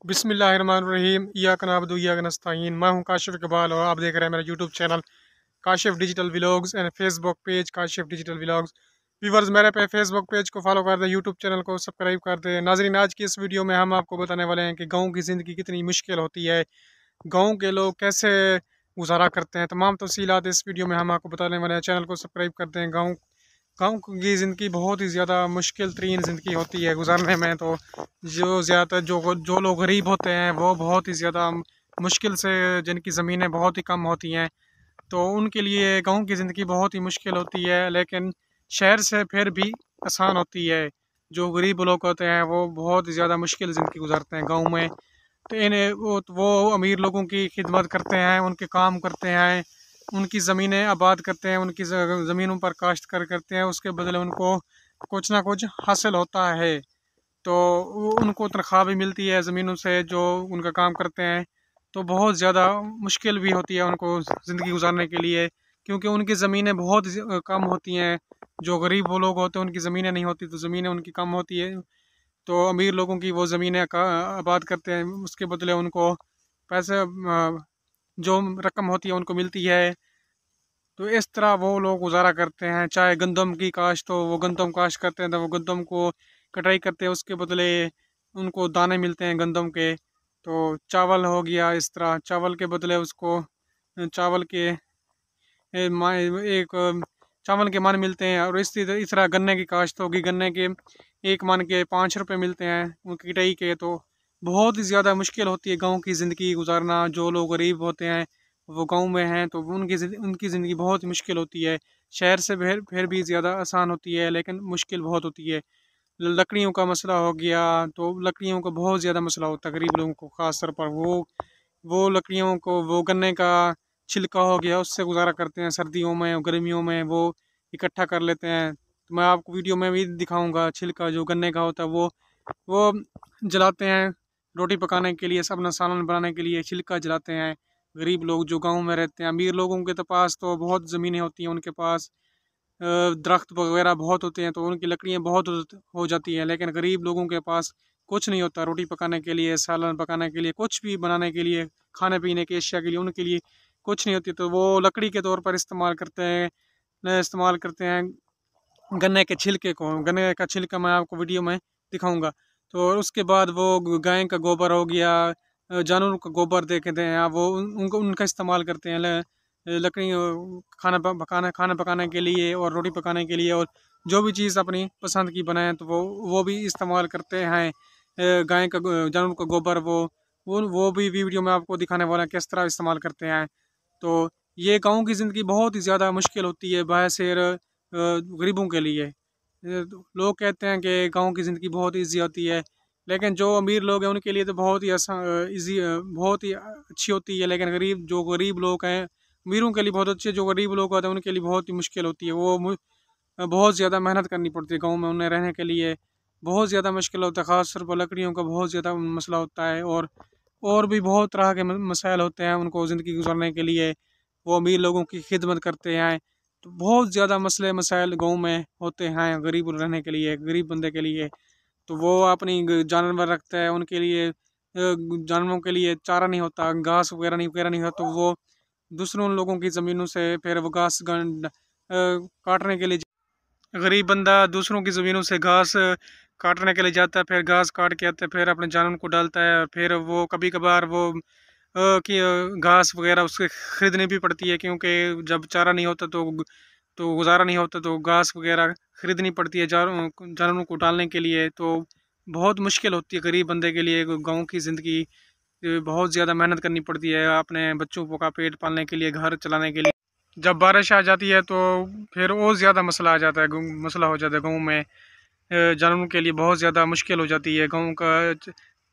बिस्मिल्लाहिर्रहमानिर्रहीम इय्याक नअबुदु व इय्याक नस्तईन। मैं हूं काशिफ इकबाल और आप देख रहे हैं मेरा YouTube channel Kashif digital vlogs and Facebook page Kashif digital vlogs. Viewers, मेरे पे फेसबुक पेज को फॉलो कर दें, यूट्यूब चैनल को सब्सक्राइब कर दें। नाजरीन, आज की इस वीडियो में हम आपको बताने वाले हैं कि गाँव की ज़िंदगी कितनी मुश्किल होती है, गाँव के लोग कैसे गुजारा करते हैं। तमाम तफसीलात इस वीडियो में हम आपको बताने वाले हैं। चैनल को सब्सक्राइब कर दें। गाँव गाँव की ज़िंदगी बहुत ही ज़्यादा मुश्किल तरीन ज़िंदगी होती है गुजारने में। तो जो ज़्यादातर जो लोग गरीब होते हैं वो बहुत ही ज़्यादा मुश्किल से, जिनकी ज़मीनें बहुत ही कम होती हैं, तो उनके लिए गाँव की ज़िंदगी बहुत ही मुश्किल होती है। लेकिन शहर से फिर भी आसान होती है। जो गरीब लोग होते हैं वो बहुत ही ज़्यादा मुश्किल ज़िंदगी गुजारते हैं गाँव में। तो इन्हें वो अमीर लोगों की खिदमत करते हैं, उनके काम करते हैं, उनकी ज़मीनें आबाद करते हैं, उनकी ज़मीनों पर काश्त करते हैं। उसके बदले उनको कुछ ना कुछ हासिल होता है। तो उनको तनख्वाह भी मिलती है ज़मीनों से जो उनका काम करते हैं। तो बहुत ज़्यादा मुश्किल भी होती है उनको ज़िंदगी गुजारने के लिए, क्योंकि उनकी ज़मीनें बहुत कम होती हैं। जो गरीब वो लोग होते हैं उनकी ज़मीनें नहीं होती, तो ज़मीनें उनकी कम होती है। तो अमीर लोगों की वो ज़मीनें आबाद करते हैं, उसके बदले उनको पैसे जो रकम होती है उनको मिलती है। तो इस तरह वो लोग गुजारा करते हैं। चाहे गंदम की काश्त हो, वो गंदम काश्त करते हैं तो वो गंदम को कटाई करते हैं, उसके बदले उनको दाने मिलते हैं गंदम के। तो चावल हो गया, इस तरह चावल के बदले उसको चावल के एक चावल के मन मिलते हैं। और इस तरह गन्ने की काश्त होगी, गन्ने के एक मन के 5 रुपये मिलते हैं उनकी कटाई के। तो बहुत ही ज़्यादा मुश्किल होती है गाँव की ज़िंदगी गुजारना। जो लोग गरीब होते हैं वो गाँव में हैं तो उनकी ज़िंदगी बहुत मुश्किल होती है। शहर से फिर भी ज़्यादा आसान होती है, लेकिन मुश्किल बहुत होती है। लकड़ियों का मसला हो गया, तो लकड़ियों का बहुत ज़्यादा मसला होता है गरीब लोगों को, ख़ास तौर पर वो लकड़ियों को, वो गन्ने का छिलका हो गया, उससे गुजारा करते हैं। सर्दियों में और गर्मियों में वो इकट्ठा कर लेते हैं। तो मैं आपको वीडियो में भी दिखाऊंगा, छिलका जो गन्ने का होता है वो जलाते हैं रोटी पकाने के लिए, अपना सालन बनाने के लिए छिलका जलाते हैं गरीब लोग जो गांव में रहते हैं। अमीर लोगों के तो पास तो बहुत ज़मीनें होती हैं, उनके पास दरख्त वगैरह बहुत होते हैं, तो उनकी लकड़ियाँ बहुत हो जाती हैं। लेकिन गरीब लोगों के पास कुछ नहीं होता रोटी पकाने के लिए, सालन पकाने के लिए, कुछ भी बनाने के लिए, खाने पीने की अशिया के लिए उनके लिए कुछ नहीं होती। तो वो लकड़ी के तौर पर इस्तेमाल करते हैं गन्ने के छिलके को। गन्ने का छिलका मैं आपको वीडियो में दिखाऊंगा। तो उसके बाद वो गाय का गोबर हो गया, जानवरों का गोबर देखते हैं आप, वो उनको उनका इस्तेमाल करते हैं लकड़ी खाना पकाने के लिए और रोटी पकाने के लिए। और जो भी चीज़ अपनी पसंद की बनाएं तो वो भी इस्तेमाल करते हैं। जानवरों का गोबर वो भी वीडियो में आपको दिखाने वाला है किस तरह इस्तेमाल करते हैं। तो ये गाँव की ज़िंदगी बहुत ही ज़्यादा मुश्किल होती है बशर गरीबों के लिए। लोग कहते हैं कि गाँव की ज़िंदगी बहुत ईजी होती है, लेकिन जो अमीर लोग हैं उनके लिए तो बहुत ही आसान ईजी बहुत ही अच्छी होती है। लेकिन जो गरीब लोग हैं, अमीरों के लिए बहुत अच्छी है, जो गरीब लोग होते हैं उनके लिए बहुत ही मुश्किल होती है। बहुत ज़्यादा मेहनत करनी पड़ती है गाँव में उन्हें रहने के लिए, बहुत ज़्यादा मुश्किल होता है। ख़ास तौर पर लकड़ियों का बहुत ज़्यादा मसला होता है, और भी बहुत तरह के मसाइल होते हैं उनको ज़िंदगी गुजारने के लिए। वो अमीर लोगों की खिदमत करते हैं। तो बहुत ज़्यादा मसले मसाइल गाँव में होते हैं गरीब रहने के लिए, गरीब बंदे के लिए। तो वो अपनी जानवर रखता है, उनके लिए जानवरों के लिए चारा नहीं होता, घास वगैरह नहीं होता, तो वो दूसरों लोगों की ज़मीनों से फिर वो काटने के लिए, गरीब बंदा दूसरों की ज़मीनों से घास काटने के लिए जाता है, फिर घास काट के आता है, फिर अपने जानवर को डालता है। फिर वो कभी कभार वो घास वगैरह उससे ख़रीदनी भी पड़ती है, क्योंकि जब चारा नहीं होता तो गुजारा नहीं होता, तो घास वगैरह ख़रीदनी पड़ती है जानवरों को डालने के लिए। तो बहुत मुश्किल होती है गरीब बंदे के लिए गाँव की ज़िंदगी। बहुत ज़्यादा मेहनत करनी पड़ती है अपने बच्चों को का पेट पालने के लिए, घर चलाने के लिए। जब बारिश आ जाती है तो फिर और ज़्यादा मसला आ जाता है, मसला हो जाता है गाँव में। जानवरों के लिए बहुत ज़्यादा मुश्किल हो जाती है, गाँव का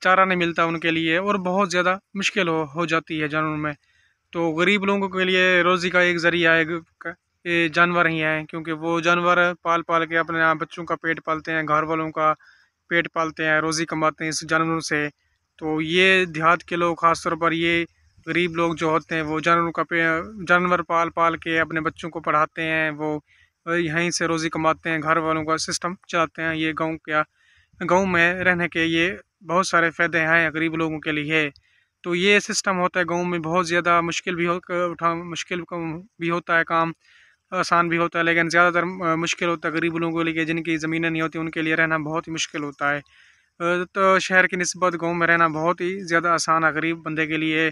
चारा नहीं मिलता उनके लिए, और बहुत ज़्यादा मुश्किल हो जाती है जानवरों में। तो गरीब लोगों के लिए रोज़ी का एक ज़रिया है ये जानवर ही हैं, क्योंकि वो जानवर पाल पाल के अपने आप बच्चों का पेट पालते हैं, घर वालों का पेट पालते हैं, रोज़ी कमाते हैं इस जानवरों से। तो ये देहात के लोग, ख़ास तौर पर ये गरीब लोग जो होते हैं, वो जानवर पाल पाल के अपने बच्चों को पढ़ाते हैं। वो यहीं से रोज़ी कमाते हैं, घर वालों का सिस्टम चलाते हैं। ये गाँव में रहने के ये بہت سارے فائدے ہیں غریب لوگوں کے لیے۔ تو یہ سسٹم ہوتا ہے گاؤں میں، بہت زیادہ مشکل بھی ہوتا ہے کام، آسان بھی ہوتا ہے، لیکن زیادہ تر مشکل ہوتا ہے غریب لوگوں کے لیے، جن کی زمینیں نہیں ہوتی ان کے لیے رہنا بہت ہی مشکل ہوتا ہے۔ تو شہر کی نسبت گاؤں میں رہنا بہت ہی زیادہ آسان ہے غریب بندے کے لیے۔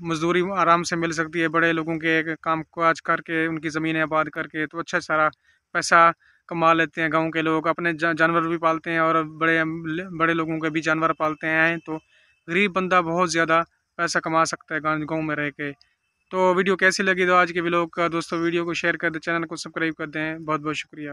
مزدوری آرام سے مل سکتی ہے، بڑے لوگوں کے کام کاج کر کے، ان کی زمینیں آباد کر کے تو اچھا سارا پیسہ کما لیتے ہیں گاؤں کے لوگ، اپنے جانور بھی پالتے ہیں اور بڑے بڑے لوگوں کے بھی جانور پالتے ہیں، تو غریب بندہ بہت زیادہ پیسہ کما سکتا ہے گاؤں میں رہ کے۔ تو ویڈیو کیسی لگی تو آج کے ویلوگ کا دوستوں، ویڈیو کو شیئر کر دیں، چینل کو سبسکرائب کر دیں، بہت بہت شکریہ۔